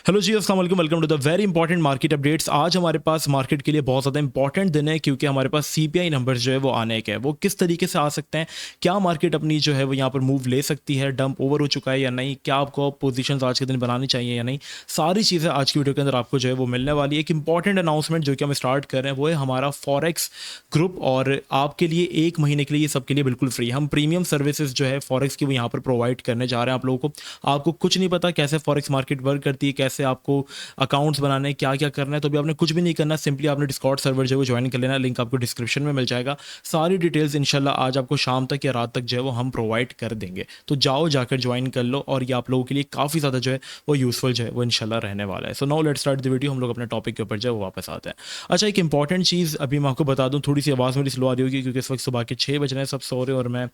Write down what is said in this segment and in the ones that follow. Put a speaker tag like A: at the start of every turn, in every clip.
A: Hello जी, अस्सलाम वालेकुम, welcome to the very important market updates. आज हमारे पास मार्केट के लिए बहुत ज़्यादा इंपॉर्टेंट दिन है क्योंकि हमारे पास सीपीआई नंबर्स जो है वो आने के हैं। वो किस तरीके से आ सकते हैं, क्या मार्केट अपनी जो है वो यहाँ पर मूव ले सकती है, डंप ओवर हो चुका है या नहीं, क्या आपको पोजीशंस आज के दिन बनानी चाहिए या नहीं, सारी चीज़ें आज की वीडियो के अंदर आपको जो है वो मिलने वाली है। एक इंपॉर्टेंट अनाउंसमेंट जो कि हम स्टार्ट कर रहे हैं वो है हमारा फॉरेक्स ग्रुप, और आपके लिए 1 महीने के लिए ये सबके लिए बिल्कुल फ्री। हम प्रीमियम सर्विसेज जो है फॉरेक्स की वो यहाँ पर प्रोवाइड करने जा रहे हैं आप लोगों को। आपको कुछ नहीं पता कैसे फॉरेक्स मार्केट वर्क करती है, कैसे आपको अकाउंट्स बनाने हैं, क्या क्या करना है, तो अभी आपने कुछ भी नहीं करना, सिंपली आपने डिस्कॉर्ड सर्वर जो है वो ज्वाइन कर लेना। लिंक आपको डिस्क्रिप्शन में मिल जाएगा। सारी डिटेल्स इंशाल्लाह आज आपको शाम तक या रात तक जो है वो हम प्रोवाइड कर देंगे, तो जाओ जाकर ज्वाइन कर लो, और ये आप लोगों के लिए काफ़ी ज़्यादा जो है वो यूजफुल जो है वो इंशाल्लाह रहने वाला है। So now let's start the video. हम लोग अपने टॉपिक के ऊपर जो है वो वापस आते हैं। अच्छा, एक इंपॉर्टेंट चीज़ अभी मैं आपको बता दूँ, थोड़ी सी आवाज़ मेरी स्लो आ रही होगी क्योंकि इस वक्त सुबह के 6 बज रहे हैं, सब सो रहे हैं और मैं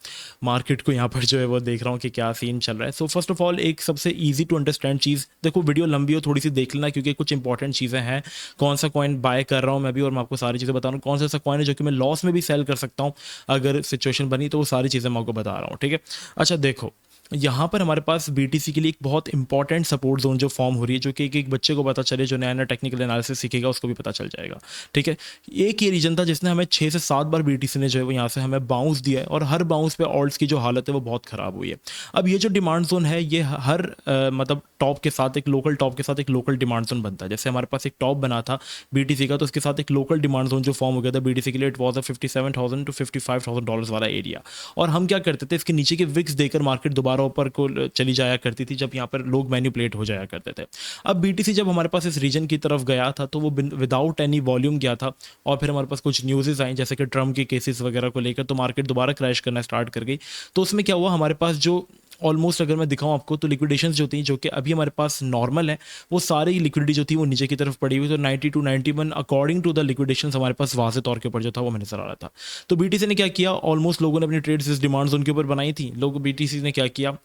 A: मार्केट को यहाँ पर जो है वो देख रहा हूँ कि क्या सीन चल रहा है। सो फर्स्ट ऑफ ऑल एक सबसे ईजी टू अंडरस्टैंड चीज़, देखो वीडियो लंबी हो थोड़ी सी देख लेना क्योंकि कुछ इंपॉर्टेंट चीज़ें हैं। कौन सा कॉइन बाय कर रहा हूँ मैं भी, और मैं आपको सारी चीज़ें बता रहा हूँ। कौन सा ऐसा कॉइन है जो कि मैं लॉस में भी सेल कर सकता हूँ अगर सिचुएशन बनी, तो वो सारी चीज़ें मैं आपको बता रहा हूँ। ठीक है, अच्छा देखो, यहाँ पर हमारे पास बीटीसी के लिए एक बहुत इंपॉर्टेंट सपोर्ट जोन जो फॉर्म हो रही है, जो कि एक बच्चे को पता चले, जो नया नया टेक्निकल एनालिसिस सीखेगा उसको भी पता चल जाएगा। ठीक है, एक ये रीजन था जिसने हमें 6 से 7 बार बीटीसी ने जो है वो यहाँ से हमें बाउंस दिया है, और हर बाउंस पे ऑल्ट्स की जो हालत है वो बहुत ख़राब हुई है। अब ये जो डिमांड जोन है ये हर मतलब टॉप के साथ एक लोकल टॉप के साथ एक लोकल डिमांड जोन बनता है। जैसे हमारे पास एक टॉप बना था बीटीसी का, तो उसके साथ एक लोकल डिमांड जोन जो फॉर्म हो गया था बीटीसी के लिए, इट वॉज अ $57,000 to $55,000 वाला एरिया। और हम क्या करते थे, इसके नीचे के विक्स देकर मार्केट दोबारा ऊपर को चली जाया करती थी जब यहाँ पर लोग मैनिपुलेट हो जाया करते थे। अब बीटीसी जब हमारे पास इस रीजन की तरफ गया था तो वो विदाउट एनी वॉल्यूम गया था, और फिर हमारे पास कुछ न्यूज़ेस आई जैसे कि ट्रम्प के केसेस वगैरह को लेकर, तो मार्केट दोबारा क्रैश करना स्टार्ट कर गई। तो उसमें क्या हुआ, हमारे पास जो ऑलमोस्ट अगर मैं दिखाऊं आपको तो लिक्विडेशंस जो थी, जो कि अभी हमारे पास नॉर्मल है, वो सारी लिक्विडिटी जो थी वो नीचे की तरफ पड़ी हुई। तो 90 to 91 अकॉर्डिंग टू द लिक्विडेशंस हमारे पास वाज़े तौर के ऊपर जो था वो हमें नजर आ रहा था। तो बीटीसी ने क्या किया, ऑलमोस्ट लोगों ने अपनी ट्रेड्स इस डिमांड जोन के ऊपर बनाई थी। लोग बीटीसी ने क्या किया,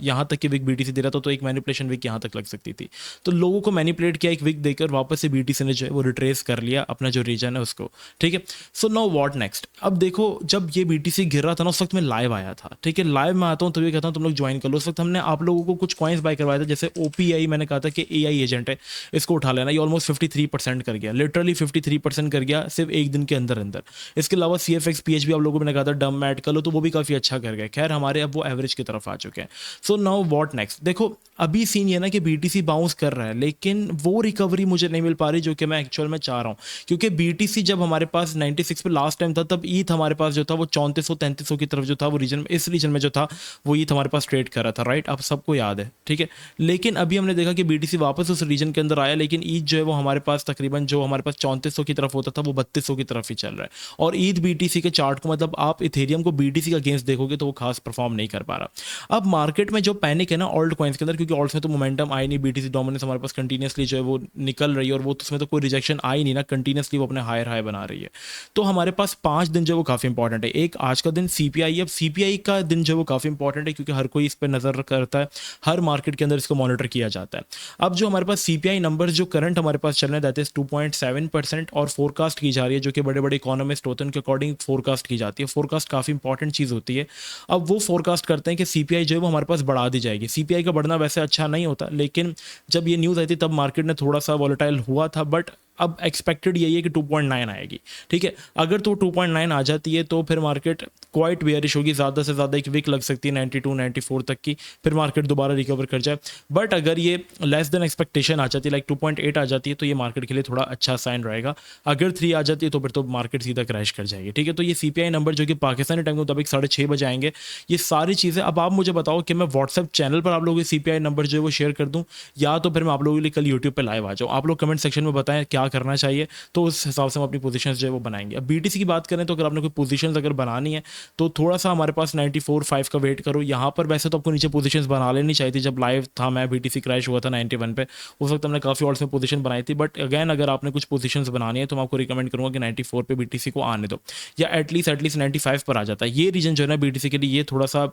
A: यहाँ तक कि विक बीटीसी दे रहा था तो एक मैनिपुलेशन विक यहाँ तक लग सकती थी, तो लोगों को मैनिपुलेट किया एक विक देकर, वापस से बीटीसी ने जो है वो रिट्रेस कर लिया अपना जो रीजन है उसको। ठीक है, सो नाउ व्हाट नेक्स्ट। अब देखो, जब ये बीटीसी गिर रहा था ना उस वक्त मैं लाइव आया था। ठीक है, लाइव में आता हूँ तभी कहता हूँ तुम लोग ज्वाइन कर लो। उस वक्त हमने आप लोगों को कुछ कॉइन्स बाय करवाया था, जैसे ओपीआई, मैंने कहा था कि एआई एजेंट है, इसको उठा लेना। ये ऑलमोस्ट 53% कर गया, लिटरली 53% कर गया सिर्फ एक दिन के अंदर अंदर। इसके अलावा CFX PH भी आप लोगों ने कहा था डम मैट कर लो, तो वो भी काफ़ी अच्छा कर गया। खैर हमारे अब वो एवरेज की तरफ आ चुके हैं। So now what next. देखो अभी सीन ये ना कि बीटीसी बाउंस कर रहा है, लेकिन वो रिकवरी मुझे नहीं मिल पा रही जो कि मैं एक्चुअल में चाह रहा हूँ, क्योंकि बीटीसी जब हमारे पास 96 पे लास्ट टाइम था, तब ईथ हमारे पास जो था वो 3400-3300 की तरफ जो था वो रीजन, इस रीजन में जो था वो ईथ हमारे पास ट्रेड कर रहा था। राइट, आप सबको याद है। ठीक है, लेकिन अभी हमने देखा कि बीटीसी वापस उस रीजन के अंदर आया, लेकिन ईथ जो है वो हमारे पास तकरीबन जो हमारे पास 3400 की तरफ होता था वो 3200 की तरफ ही चल रहा है। और ईथ बीटीसी के चार्ट को, मतलब आप इथेरियम को बीटीसी का अगेंस्ट देखोगे तो वो खास परफॉर्म नहीं कर पा रहा। अब मार्केट में जो पैनिक है ना ऑल्ट कॉइन्स के अंदर, क्योंकि ऑल्ट्स में तो मोमेंटम आई नहीं, बीटीसी डोमिनेंस हमारे पास कंटिन्यूसली जो है वो निकल रही है, और वो तो उसमें तो कोई रिजेक्शन आई नहीं ना, कंटिन्यूसली वो अपने हायर हाई बना रही है। तो हमारे पास 5 दिन जो वो काफ़ी इंपॉर्टेंट है। एक आज का दिन सीपीआई, अब सीपीआई का दिन जो वो काफ़ी इंपॉर्टेंट है क्योंकि हर कोई इस पर नज़र करता है, हर मार्केट के अंदर इसको मॉनिटर किया जाता है। अब जो हमारे पास सीपीआई नंबर्स जो करंट हमारे पास चल रहे हैं दैट इज 2.7%, और फोरकास्ट की जा रही है, जो कि बड़े बड़े इकोनॉमिस्ट होते हैं उनके अकॉर्डिंग फोरकास्ट की जाती है। फोरकास्ट काफ़ी इंपॉर्टेंट चीज़ होती है। अब वो फोरकास्ट करते हैं कि सीपीआई जो है वो हमारे पास बढ़ा दी जाएगी। सीपीआई का बढ़ना वैसे अच्छा नहीं होता, लेकिन जब ये न्यूज़ आई थी तब मार्केट ने थोड़ा सा वॉलेटाइल हुआ था, बट अब एक्सपेक्टेड यही है कि 2.9 आएगी। ठीक है, अगर तो 2.9 आ जाती है तो फिर मार्केट क्वाइट बेयरिश होगी, ज़्यादा से ज़्यादा एक वीक लग सकती है 92-94 तक की, फिर मार्केट दोबारा रिकवर कर जाए। बट अगर ये लेस देन एक्सपेक्टेशन आ जाती है, लाइक 2.8 आ जाती है, तो ये मार्केट के लिए थोड़ा अच्छा साइन रहेगा। अगर 3 आ जाती है तो फिर तो मार्केट सीधा क्रैश कर जाएगी। ठीक है, तो ये सीपीआई नंबर जो कि पाकिस्तानी टाइम के मुताबिक 6:30 बजे आएंगे, ये सारी चीज़ें। अब आप मुझे बताओ कि मैं व्हाट्सएप चैनल पर आप लोगों के सीपीआई नंबर जो है वो शेयर कर दूँ, या तो फिर मैं आप लोगों के लिए कल यूट्यूब पर लाइव आ जाऊँ। आप लोग कमेंट सेक्शन में बताएं क्या करना चाहिए, तो उस हिसाब से हम अपनी पोजीशंस जो है वो बनाएंगे। अब बीटीसी की बात करें तो अगर आपने कोई पोजीशंस अगर बनानी है तो थोड़ा सा हमारे पास 94.5 का वेट करो। यहाँ पर वैसे तो आपको नीचे पोजीशंस बना लेनी चाहिए थी। जब लाइव था मैं, बीटीसी क्रैश हुआ था 91 पे, उस वक्त हमने काफ़ी ऑल्ट्स में पोजीशन बनाई थी। बट अगैन अगर आपने कुछ पोजीशंस बनानी है तो मैं आपको रिकमेंड करूँगा कि 94 पे बीटीसी को आने दो, या एटलीस्ट 95 पर आ जाता है। ये रीजन जो है ना बीटीसी के लिए, ये थोड़ा सा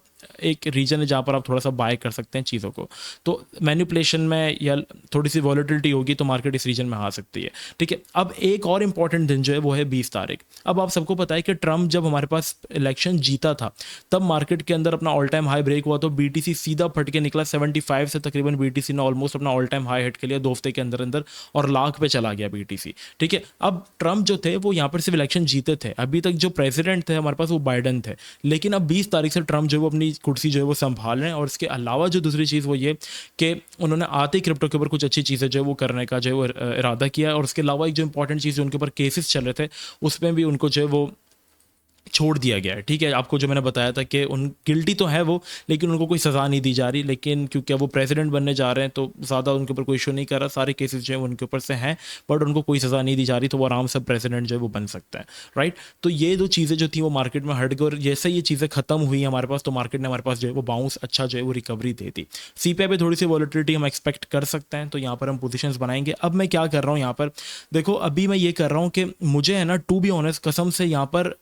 A: एक रीजन है जहाँ पर आप थोड़ा सा बाय कर सकते हैं चीज़ों को। तो मैनिपुलेशन में या थोड़ी सी वॉलेटिलिटी होगी तो मार्केट इस रीजन में आ सकती है। ठीक है। अब एक और इंपॉर्टेंट दिन जो है वो है 20 तारीख। अब आप सबको पता है कि ट्रम्प जब हमारे पास इलेक्शन जीता था तब मार्केट के अंदर अपना ऑल टाइम हाई ब्रेक हुआ, तो बीटीसी सीधा फट के निकला 75 से, तकरीबन बीटीसी ने ऑलमोस्ट अपना ऑल टाइम हाई हिट के लिए 2 हफ्ते के अंदर अंदर, और लाख पे चला गया बीटीसी। ठीक है। अब ट्रम्प जो थे वो यहाँ पर सिर्फ इलेक्शन जीते थे, अभी तक जो प्रेसिडेंट थे हमारे पास वो बाइडन थे, लेकिन अब 20 तारीख से ट्रम्प जो है वो अपनी कुर्सी जो है वो संभाल रहे हैं। और इसके अलावा जो दूसरी चीज़ वो ये कि उन्होंने आते ही क्रिप्टो के ऊपर कुछ अच्छी चीज़ें जो है वो करने का जो है वो इरादा किया है। और उसके अलावा एक जो इंपॉर्टेंट चीज़ उनके ऊपर केसेस चल रहे थे उसमें भी उनको जो है वो छोड़ दिया गया है। ठीक है। आपको जो मैंने बताया था कि उन गिल्टी तो है वो, लेकिन उनको कोई सज़ा नहीं दी जा रही, लेकिन क्योंकि वो प्रेसिडेंट बनने जा रहे हैं तो ज़्यादा उनके ऊपर कोई इशू नहीं कर रहा, सारे केसेस जो है उनके ऊपर से हैं, बट उनको कोई सज़ा नहीं दी जा रही, तो वो आराम से प्रेसिडेंट जो है वो बन सकता है। राइट। तो ये दो चीज़ें जो थी वो मार्केट में हट गई, और जैसे ये चीज़ें खत्म हुई हमारे पास तो मार्केट ने हमारे पास जो है वो बाउंस अच्छा जो है वो रिकवरी दे दी। सीपीआई पे थोड़ी सी वॉलेटिलिटी हम एक्सपेक्ट कर सकते हैं, तो यहाँ पर हम पोजिशन बनाएंगे। अब मैं क्या कर रहा हूँ यहाँ पर, देखो अभी मैं ये कर रहा हूँ कि मुझे है ना, टू बी ऑनेस्ट कसम से यहाँ पर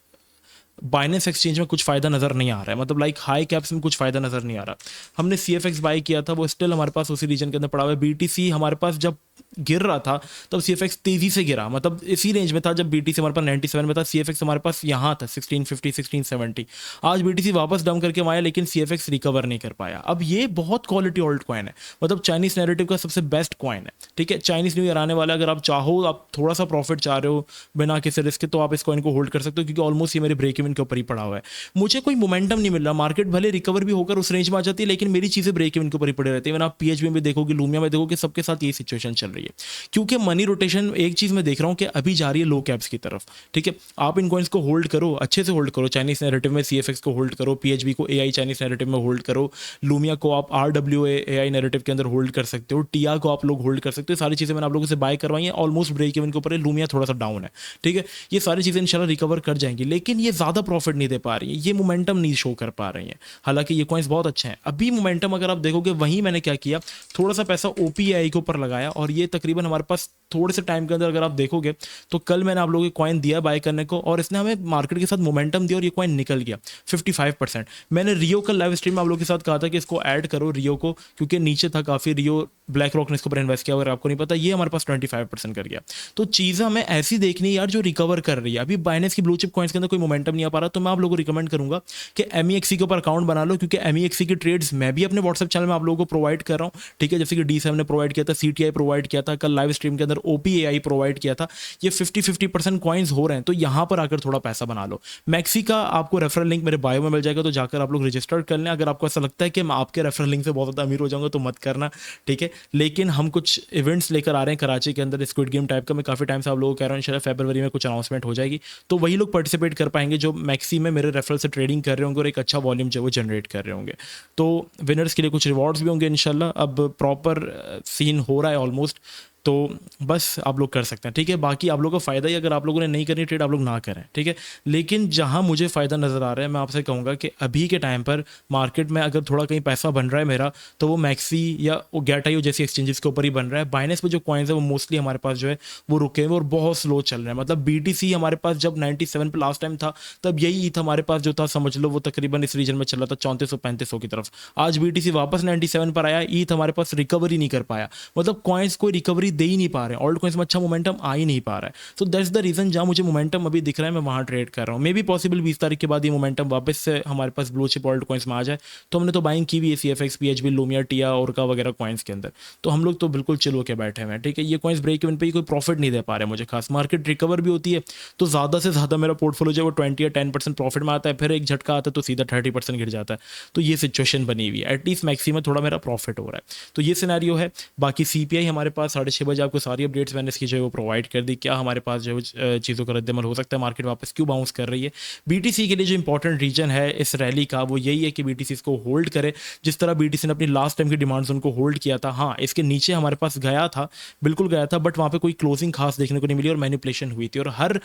A: बाइनेंस एक्सचेंज में कुछ फ़ायदा नज़र नहीं आ रहा है, मतलब लाइक हाई कैप्स में कुछ फ़ायदा नज़र नहीं आ रहा। हमने CFX बाय किया था, वो स्टिल हमारे पास उसी रीजन के अंदर पड़ा हुआ है। BTC हमारे पास जब गिर रहा था तब CFX तेज़ी से गिरा, मतलब इसी रेंज में था जब BTC हमारे पास 97 में था, CFX हमारे पास यहाँ था 1650 1670। आज BTC वापस डाउन करके आया, लेकिन CFX रिकवर नहीं कर पाया। अब ये बहुत क्वालिटी ऑल्ट कॉइन है, मतलब चाइनीज़ नैरेटिव का सबसे बेस्ट कॉइन है। ठीक है। चाइनीज़ न्यू ईयर आने वाला, अगर आप चाहो, आप थोड़ा सा प्रॉफिट चाह रहे हो बिना किसी रिस्क, तो आप इस कॉइन को होल्ड कर सकते हो, क्योंकि ऑलमोस्ट ये मेरे ब्रेक इवन के ऊपर ही पड़ा हुआ है। मुझे कोई मोमेंटम नहीं मिल रहा, मार्केट भले रिकवर भी होकर उस रेंज में आ जाती है, लेकिन मेरी चीज़ें ब्रेक इवन के ऊपर ही पड़े रहती है। आप PHB में देखोगे, लूमिया में देखोगे, सबके साथ यही सिचुएशन चल रही है, क्योंकि मनी रोटेशन एक चीज़ मैं देख रहा हूँ कि अभी जा रही है लो कैप्स की तरफ। ठीक है। आप इन कॉइन्स को होल्ड करो, अच्छे से होल्ड करो, चाइनीज नैरेटिव में CFX को होल्ड करो, PHB को AI चाइनीज नैरेटिव में होल्ड करो, लूमिया को आप RWA AI नैरेटिव के अंदर होल्ड कर सकते हो, टिया को आप लोग होल्ड कर सकते हो। सारी चीज़ें मैंने आप लोगों से बाय करवाई हैं, ऑलमोस्ट ब्रेक इवन के ऊपर है, लूमिया थोड़ा सा डाउन है। ठीक है। ये सारी चीज़ें इंशाल्लाह रिकवर कर जाएंगी, लेकिन ये ज़्यादा प्रॉफिट नहीं दे पा रही है, ये मोमेंटम नहीं शो कर पा रही हैं। हालांकि ये कॉइन्स बहुत अच्छे हैं, अभी मोमेंटम अगर आप देखोगे, वहीं मैंने क्या किया, थोड़ा सा पैसा OPAI के ऊपर लगाया, और ये तकरीबन हमारे पास थोड़े से टाइम के अंदर अगर आप देखोगे तो कल मैंने आप लोगों को कॉइन दिया बाय करने को, और इसने हमें मार्केट के साथ मोमेंटम दिया, और ये कॉइन निकल गया 55%। मैंने रियो का लाइव स्ट्रीम में आप लोगों के साथ कहा था कि इसको ऐड करो रियो को, क्योंकि नीचे था काफ़ी, रियो ब्लैक रॉक ने इसके ऊपर इन्वेस्ट किया, अगर आपको नहीं पता, ये हमारे पास 25% कर गया। तो चीज़ें हमें ऐसी देखनी है यार जो रिकवर कर रही है। अभी बाइनेंस की ब्लू चिप कॉइन्स के अंदर कोई मोमेंटम नहीं आ पा रहा, तो मैं आप लोगों को रिकमेंड करूंगा कि MEXC के ऊपर अकाउंट बना लो, क्योंकि MEXC की ट्रेड्स मैं भी अपने व्हाट्सएप चैनल में आप लोगों को प्रोवाइड कर रहा हूँ। ठीक है। जैसे कि D7 ने प्रोवाइड किया था, CTI प्रोवाइड किया था, कल लाइव स्ट्रीम के अंदर OPAI प्रोवाइड किया था। ये 50-50% कॉइन्स हो रहे हैं, तो यहाँ पर आकर थोड़ा पैसा बना लो। मैक्सी का आपको रेफरल लिंक मेरे बायो में मिल जाएगा, तो जाकर आप लोग रजिस्टर कर लें। अगर आपको ऐसा लगता है कि मैं आपके रेफरल लिंक से बहुत ज़्यादा अमीर हो जाऊंगा तो मत करना। ठीक है। लेकिन हम कुछ इवेंट्स लेकर आ रहे हैं कराची के अंदर, स्क्विड गेम टाइप का, मैं काफ़ी टाइम से आप लोगों को कह रहा हूँ, इंशाल्लाह फरवरी में कुछ अनाउंसमेंट हो जाएगी, तो वही लोग पार्टिसिपेट कर पाएंगे जो मैक्सी में मेरे रेफरल से ट्रेडिंग कर रहे होंगे और एक अच्छा वॉल्यूम जो वो जनरेट कर रहे होंगे। तो विनर्स के लिए कुछ रिवॉर्ड्स भी होंगे इंशाल्लाह। अब प्रॉपर सीन हो रहा है ऑलमोस्ट, तो बस आप लोग कर सकते हैं। ठीक है। बाकी आप लोगों का फ़ायदा ही, अगर आप लोगों ने नहीं करनी ट्रेड आप लोग ना करें। ठीक है। लेकिन जहां मुझे फ़ायदा नज़र आ रहा है, मैं आपसे कहूँगा कि अभी के टाइम पर मार्केट में अगर थोड़ा कहीं पैसा बन रहा है मेरा, तो वो मैक्सी या गेट.io जैसी एक्सचेंजेस के ऊपर ही बन रहा है। बाइनेंस पे जो कॉइन्स है वो मोस्टली हमारे पास जो है वो रुके हुए और बहुत स्लो चल रहे हैं। मतलब BTC हमारे पास जब 97 पे लास्ट टाइम था, तब यही था हमारे पास जो था, समझ लो वो तकरीबन इस रीजन में चल रहा था 3400-3500 की तरफ। आज BTC वापस 97 पर आया, ईथ हमारे पास रिकवरी नहीं कर पाया, मतलब कॉइन्स कोई रिकवरी दे ही नहीं पा रहे हैं, ऑल्ट कॉइन्स में अच्छा मोमेंटम आ ही नहीं पा रहा है। सो दैट्स द रीजन जहां मुझे मोमेंटम अभी दिख रहा है, मैं वहां ट्रेड कर रहा हूं। मे बी पॉसिबल 20 तारीख के बाद ये मोमेंटम वापस से हमारे पास ब्लू चिप ऑल्ट कॉइन्स में आ जाए, तो हमने तो बाइंग की भी है CFX, PHB, लूमिया, टिया, ओरका वगैरह कॉइन्स के अंदर, तो हम लोग तो बिल्कुल चिल होकर बैठे हुए हैं। ठीक है। ये कॉइन्स ब्रेक इवन पे ही कोई प्रॉफिट नहीं दे पा रहे मुझे खास, मार्केट रिकवर भी होती है तो ज़्यादा से ज़्यादा मेरा पोर्टफोलियो जो है वो 20 या 10% प्रॉफिट में आता है, फिर एक झटका आता है तो सीधा 30% गिर जाता है। तो ये सिचुएशन बनी हुई है, एटलीस्ट मैक्सिमम थोड़ा मेरा प्रॉफिट हो रहा है। तो ये सिनेरियो है। बाकी CPI हमारे पास 6:30 बजे आपको सारी अपडेट्स मैंने इसकी जो है वो प्रोवाइड कर दी, क्या हमारे पास जो चीज़ों का रद्दमल हो सकता है, मार्केट वापस क्यों बाउंस कर रही है। BTC के लिए जो इंपॉर्टेंट रीजन है इस रैली का वो यही है कि BTC इसको होल्ड करे, जिस तरह BTC ने अपनी लास्ट टाइम की डिमांड्स उनको होल्ड किया था। हाँ, इसके नीचे हमारे पास गया था, बिल्कुल गया था, बट वहाँ पे कोई क्लोजिंग खास देखने को नहीं मिली और मैनिपुलेशन हुई थी। और हर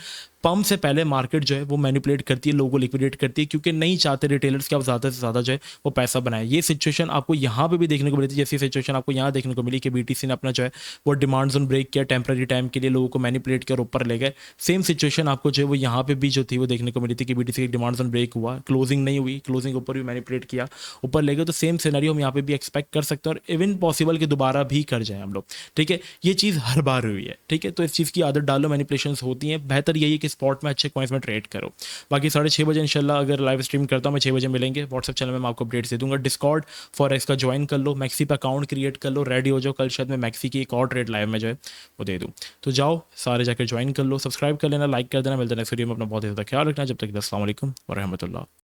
A: पम्प से पहले मार्केट जो है वो मैनिपुलेट करती है, लोगों को लिक्विडेट करती है, क्योंकि नहीं चाहते रिटेलर्स कि आप ज़्यादा से ज़्यादा जो है वो पैसा बनाए। ये सिचुएशन आपको यहाँ पे भी देखने को मिली थी, जैसी सिचुएशन आपको यहाँ देखने को मिली कि BTC ने अपना जो है वो डिमांड जोन ब्रेक किया टेम्पररी टाइम के लिए, लोगों को मैनिपुलेट किया और ऊपर ले गए। सेम सिचुएशन आपको जो है वो यहाँ पे भी जो थी वो देखने को मिली थी कि बीटीसी की डिमांड जोन ब्रेक हुआ, क्लोजिंग नहीं हुई, क्लोजिंग ऊपर भी मैनिपुलेट किया, ऊपर ले गए। तो सेम सिनेरियो हम यहाँ पे भी एक्सपेक्ट कर सकते हैं और इवन पॉसिबल कि दोबारा भी कर जाए हम लोग, ठीक है। ये चीज़ हर बार हुई है, ठीक है। तो इस चीज़ की आदत डालो, मैनिपुलेशंस होती हैं, बेहतर यही है कि स्पॉट में अच्छे कॉइन्स में ट्रेड करो। बाकी 6:30 इंशाल्लाह अगर लाइव स्ट्रीम करता हूँ मैं, 6 बजे मिलेंगे। व्हाट्सएप चैनल में मैं आपको अपडेट्स दे दूंगा। डिस्कॉर्ड फॉरेक्स का ज्वाइन कर लो, मैक्सी पे अकाउंट क्रिएट कर लो, रेडी हो जाओ। कल शायद मैं मैक्सी की एक और ट्रेड लाइव में जो है वो दे दूँ, तो जाओ सारे जाकर ज्वाइन कर लो, सब्सक्राइब कर लेना, लाइक कर देना। मिलते हैं नेक्स्ट वीडियो में। अपना बहुत ही ज़्यादा ख्याल रखना। जब तक अस्सलाम वालेकुम व रहमतुल्लाह।